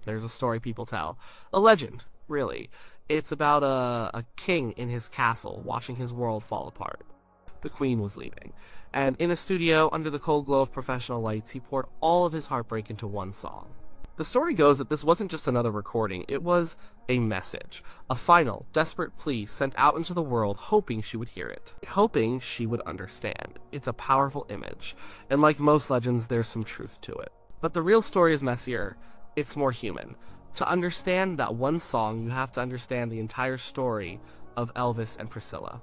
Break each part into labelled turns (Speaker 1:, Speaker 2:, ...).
Speaker 1: There's a story people tell. A legend, really. It's about a king in his castle watching his world fall apart. The queen was leaving. And in a studio, under the cold glow of professional lights, he poured all of his heartbreak into one song. The story goes that this wasn't just another recording, it was a message. A final, desperate plea sent out into the world, hoping she would hear it. Hoping she would understand. It's a powerful image. And like most legends, there's some truth to it. But the real story is messier. It's more human. To understand that one song, you have to understand the entire story of Elvis and Priscilla.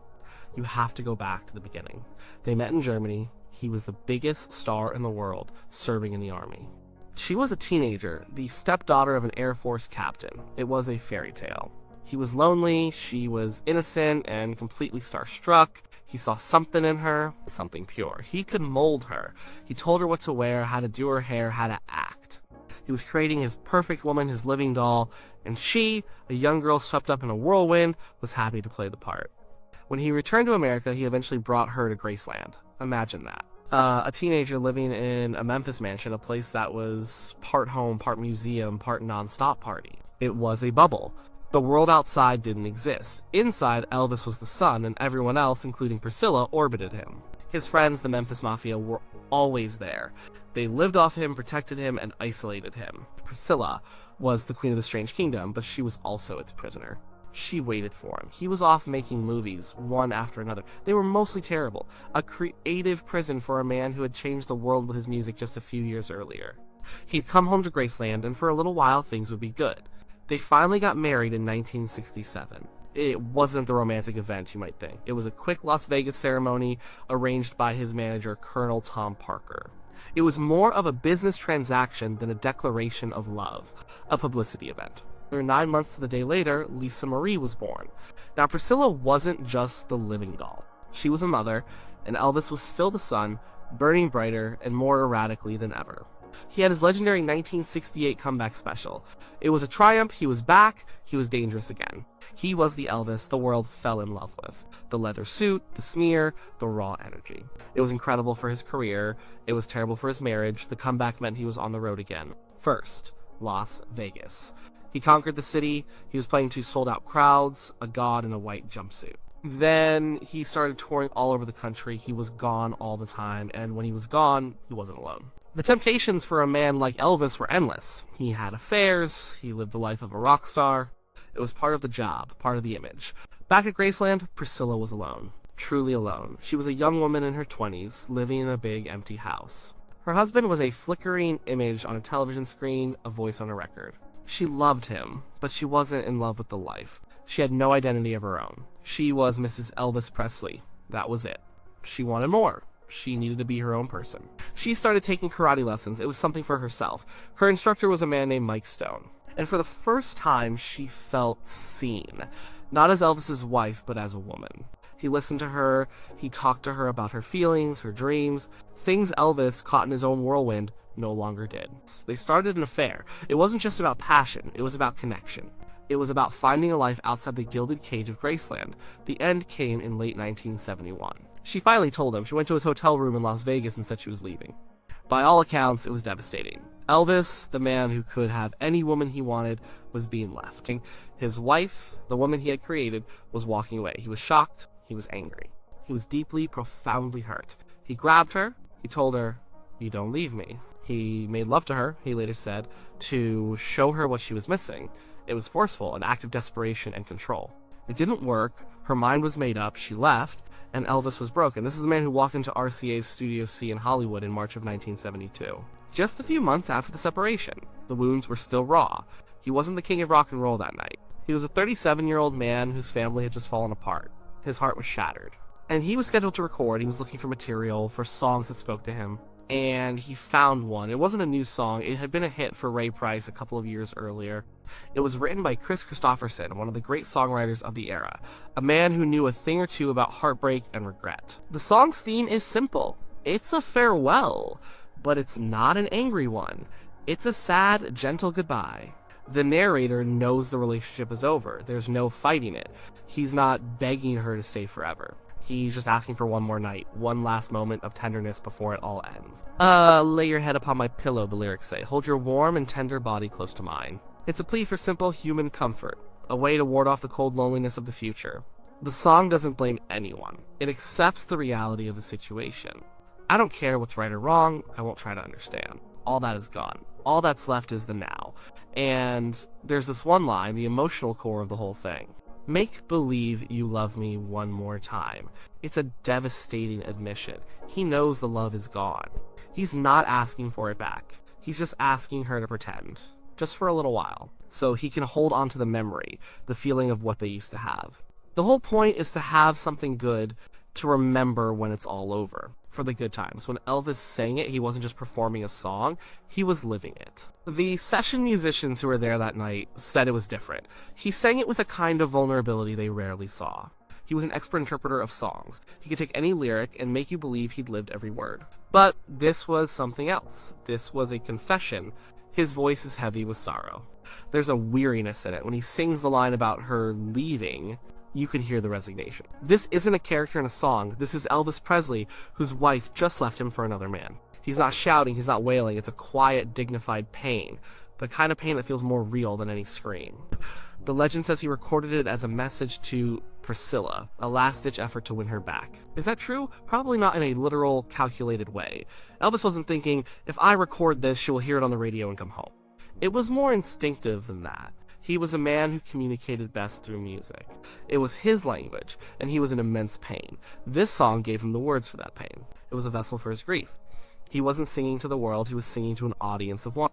Speaker 1: You have to go back to the beginning. They met in Germany. He was the biggest star in the world, serving in the army. She was a teenager, the stepdaughter of an Air Force captain. It was a fairy tale. He was lonely, she was innocent and completely starstruck. He saw something in her, something pure. He could mold her. He told her what to wear, how to do her hair, how to act. He was creating his perfect woman, his living doll, and she, a young girl swept up in a whirlwind, was happy to play the part. When he returned to America, he eventually brought her to Graceland. Imagine that. A teenager living in a Memphis mansion, a place that was part home, part museum, part non-stop party. It was a bubble. The world outside didn't exist. Inside, Elvis was the sun, and everyone else, including Priscilla, orbited him. His friends, the Memphis Mafia, were always there. They lived off him, protected him, and isolated him. Priscilla was the queen of the strange kingdom, but she was also its prisoner. She waited for him. He was off making movies, one after another. They were mostly terrible. A creative prison for a man who had changed the world with his music just a few years earlier. He'd come home to Graceland, and for a little while things would be good. They finally got married in 1967. It wasn't the romantic event you might think. It was a quick Las Vegas ceremony arranged by his manager, Colonel Tom Parker. It was more of a business transaction than a declaration of love, a publicity event. 9 months to the day later, Lisa Marie was born. Now, Priscilla wasn't just the living doll. She was a mother, and Elvis was still the sun, burning brighter and more erratically than ever. He had his legendary 1968 comeback special. It was a triumph, he was back, he was dangerous again. He was the Elvis the world fell in love with. The leather suit, the smear, the raw energy. It was incredible for his career, it was terrible for his marriage. The comeback meant he was on the road again. First, Las Vegas. He conquered the city, he was playing to sold-out crowds, a god in a white jumpsuit. Then he started touring all over the country. He was gone all the time, and when he was gone, he wasn't alone. The temptations for a man like Elvis were endless. He had affairs, he lived the life of a rock star. It was part of the job, part of the image. Back at Graceland, Priscilla was alone. Truly alone. She was a young woman in her 20s, living in a big, empty house. Her husband was a flickering image on a television screen, a voice on a record. She loved him, but she wasn't in love with the life. She had no identity of her own. She was Mrs. Elvis Presley. That was it. She wanted more. She needed to be her own person. She started taking karate lessons. It was something for herself. Her instructor was a man named Mike Stone. And for the first time, she felt seen. Not as Elvis's wife, but as a woman. He listened to her. He talked to her about her feelings, her dreams. Things Elvis, caught in his own whirlwind, no longer did. They started an affair. It wasn't just about passion, it was about connection. It was about finding a life outside the gilded cage of Graceland. The end came in late 1971. She finally told him. She went to his hotel room in Las Vegas and said she was leaving. By all accounts, it was devastating. Elvis, the man who could have any woman he wanted, was being left. His wife, the woman he had created, was walking away. He was shocked. He was angry. He was deeply, profoundly hurt. He grabbed her. He told her, "You don't leave me." He made love to her, he later said, to show her what she was missing. It was forceful, an act of desperation and control. It didn't work, her mind was made up, she left, and Elvis was broken. This is the man who walked into RCA's Studio C in Hollywood in March of 1972. Just a few months after the separation, the wounds were still raw. He wasn't the king of rock and roll that night. He was a 37-year-old man whose family had just fallen apart. His heart was shattered. And he was scheduled to record. He was looking for material, for songs that spoke to him. And he found one. It wasn't a new song. It had been a hit for Ray Price a couple of years earlier. It was written by Chris Christopherson, one of the great songwriters of the era, a man who knew a thing or two about heartbreak and regret. The song's theme is simple. It's a farewell, but it's not an angry one. It's a sad, gentle goodbye. The narrator knows the relationship is over. There's no fighting it. He's not begging her to stay forever. He's just asking for one more night, one last moment of tenderness before it all ends. Lay your head upon my pillow, the lyrics say. Hold your warm and tender body close to mine. It's a plea for simple human comfort, a way to ward off the cold loneliness of the future. The song doesn't blame anyone. It accepts the reality of the situation. I don't care what's right or wrong, I won't try to understand. All that is gone. All that's left is the now. And there's this one line, the emotional core of the whole thing. Make believe you love me one more time. It's a devastating admission. He knows the love is gone. He's not asking for it back. He's just asking her to pretend. Just for a little while. So he can hold on to the memory, the feeling of what they used to have. The whole point is to have something good to remember when it's all over. For the good times. When Elvis sang it, he wasn't just performing a song, he was living it. The session musicians who were there that night said it was different. He sang it with a kind of vulnerability they rarely saw. He was an expert interpreter of songs. He could take any lyric and make you believe he'd lived every word. But this was something else. This was a confession. His voice is heavy with sorrow. There's a weariness in it. When he sings the line about her leaving, you can hear the resignation. This isn't a character in a song. This is Elvis Presley, whose wife just left him for another man. He's not shouting, he's not wailing. It's a quiet, dignified pain. The kind of pain that feels more real than any scream. The legend says he recorded it as a message to Priscilla, a last-ditch effort to win her back. Is that true? Probably not in a literal, calculated way. Elvis wasn't thinking, if I record this, she will hear it on the radio and come home. It was more instinctive than that. He was a man who communicated best through music. It was his language, and he was in immense pain. This song gave him the words for that pain. It was a vessel for his grief. He wasn't singing to the world, he was singing to an audience of one.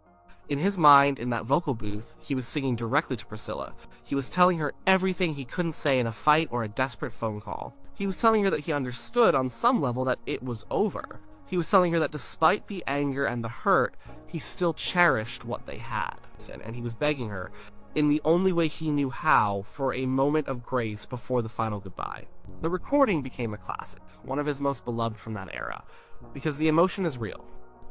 Speaker 1: In his mind, in that vocal booth, he was singing directly to Priscilla. He was telling her everything he couldn't say in a fight or a desperate phone call. He was telling her that he understood on some level that it was over. He was telling her that despite the anger and the hurt, he still cherished what they had. And he was begging her, in the only way he knew how, for a moment of grace before the final goodbye. The recording became a classic, one of his most beloved from that era, because the emotion is real.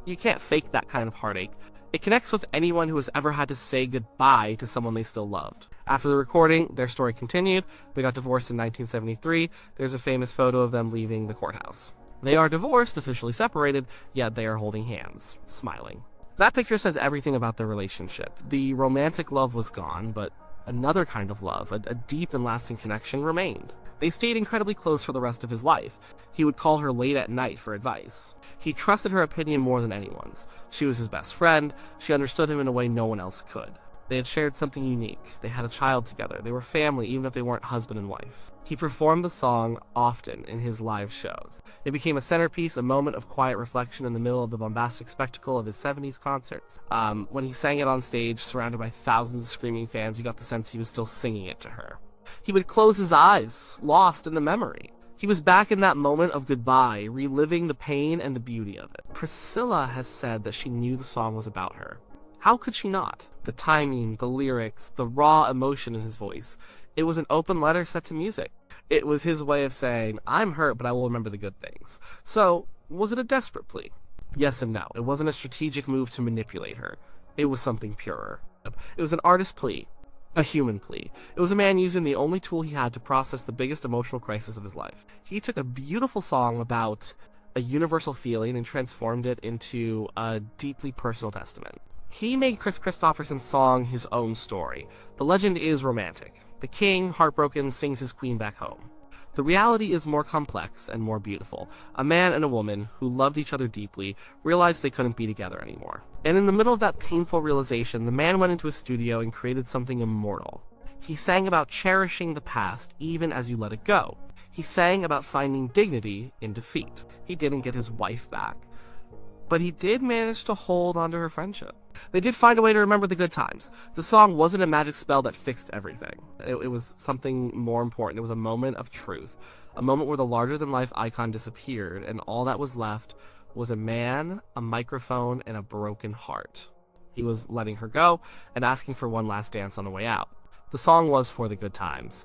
Speaker 1: You can't fake that kind of heartache. It connects with anyone who has ever had to say goodbye to someone they still loved. After the recording, their story continued. They got divorced in 1973. There's a famous photo of them leaving the courthouse. They are divorced, officially separated, yet they are holding hands, smiling. That picture says everything about their relationship. The romantic love was gone, but another kind of love, a deep and lasting connection, remained. They stayed incredibly close for the rest of his life. He would call her late at night for advice. He trusted her opinion more than anyone's. She was his best friend. She understood him in a way no one else could. They had shared something unique. They had a child together. They were family, even if they weren't husband and wife. He performed the song often in his live shows. It became a centerpiece, a moment of quiet reflection in the middle of the bombastic spectacle of his 70s concerts. When he sang it on stage, surrounded by thousands of screaming fans, you got the sense he was still singing it to her. He would close his eyes, lost in the memory. He was back in that moment of goodbye, reliving the pain and the beauty of it. Priscilla has said that she knew the song was about her. How could she not? The timing, the lyrics, the raw emotion in his voice. It was an open letter set to music. It was his way of saying, I'm hurt, but I will remember the good things. So, was it a desperate plea? Yes and no. It wasn't a strategic move to manipulate her. It was something purer. It was an artist plea. A human plea. It was a man using the only tool he had to process the biggest emotional crisis of his life. He took a beautiful song about a universal feeling and transformed it into a deeply personal testament. He made Chris Christopherson's song his own story. The legend is romantic. The king, heartbroken, sings his queen back home. The reality is more complex and more beautiful. A man and a woman who loved each other deeply realized they couldn't be together anymore. And in the middle of that painful realization, the man went into a studio and created something immortal. He sang about cherishing the past even as you let it go. He sang about finding dignity in defeat. He didn't get his wife back, but he did manage to hold onto her friendship. They did find a way to remember the good times. The song wasn't a magic spell that fixed everything. It was something more important. It was a moment of truth. A moment where the larger-than-life icon disappeared, and all that was left was a man, a microphone, and a broken heart. He was letting her go and asking for one last dance on the way out. The song was For the Good Times.